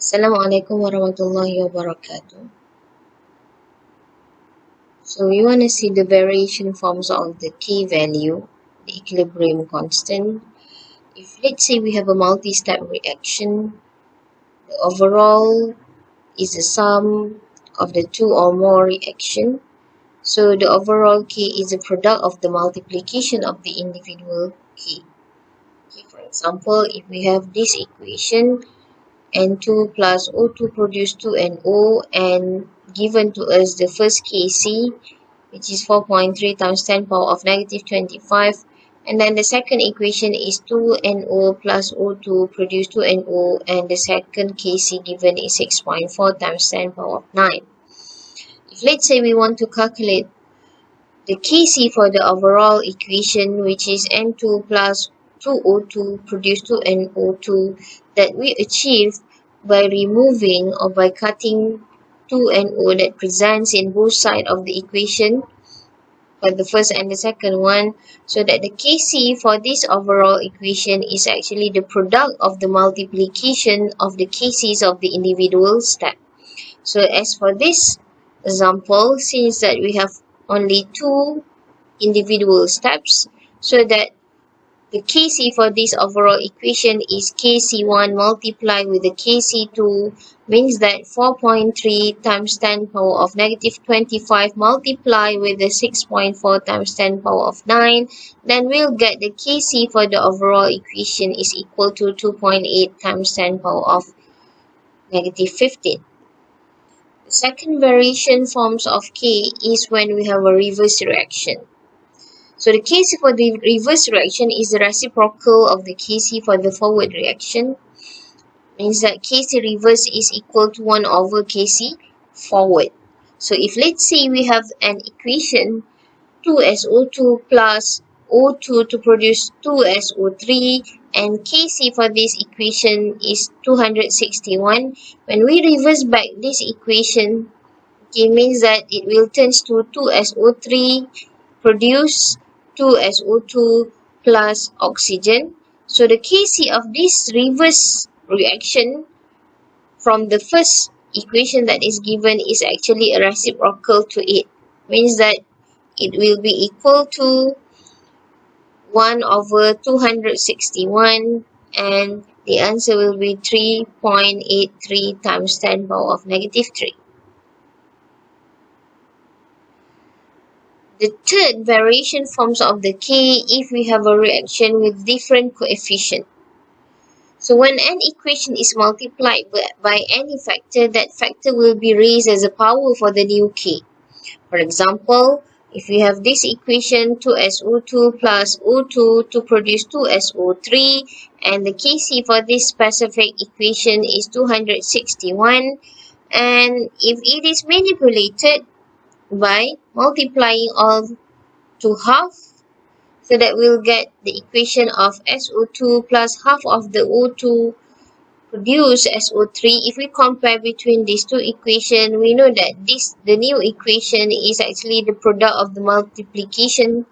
Assalamualaikum warahmatullahi wabarakatuh. So we want to see the variation forms of the K value, the equilibrium constant. If let's say we have a multi-step reaction, the overall is the sum of the two or more reaction. So the overall K is a product of the multiplication of the individual K. Okay, for example, if we have this equation, N2 plus O2 produce 2NO, and given to us the first Kc, which is 4.3 times 10 power of negative 25, and then the second equation is 2NO plus O2 produce 2NO, and the second Kc given is 6.4 times 10 power of 9. If let's say we want to calculate the Kc for the overall equation, which is N2 plus 2O2 produce 2NO2, that we achieve by removing or by cutting 2NO that presents in both sides of the equation, for the first and the second one, so that the Kc for this overall equation is actually the product of the multiplication of the Kc's of the individual step. So as for this example, since that we have only two individual steps, so that the Kc for this overall equation is Kc1 multiplied with the Kc2, means that 4.3 times 10 power of negative 25 multiplied with the 6.4 times 10 power of 9, then we'll get the Kc for the overall equation is equal to 2.8 times 10 power of negative 15. The second variation forms of K is when we have a reverse reaction. So the Kc for the reverse reaction is the reciprocal of the Kc for the forward reaction. Means that Kc reverse is equal to 1 over Kc forward. So if let's say we have an equation 2SO2 plus O2 to produce 2SO3, and Kc for this equation is 261. When we reverse back this equation, it means that it will turn to 2SO3 produce 2SO2 plus oxygen. So the Kc of this reverse reaction from the first equation that is given is actually a reciprocal to it. Means that it will be equal to 1 over 261, and the answer will be 3.83 times 10 power of negative 3. The third variation forms of the K if we have a reaction with different coefficient. So when an equation is multiplied by any factor, that factor will be raised as a power for the new K. For example, if we have this equation 2SO2 plus O2 to produce 2SO3, and the Kc for this specific equation is 261, and if it is manipulated by multiplying all to half, so that we'll get the equation of SO2 plus half of the O2 produce SO3. If we compare between these two equations, we know that the new equation is actually the product of the multiplication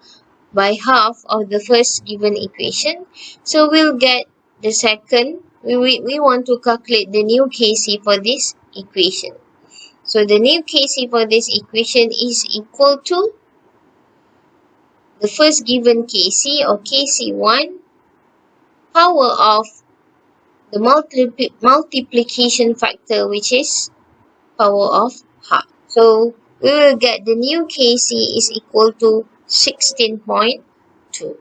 by half of the first given equation. So we'll get the second. We want to calculate the new Kc for this equation. So the new Kc for this equation is equal to the first given Kc or Kc1 power of the multiplication factor, which is power of half. So we will get the new Kc is equal to 16.2.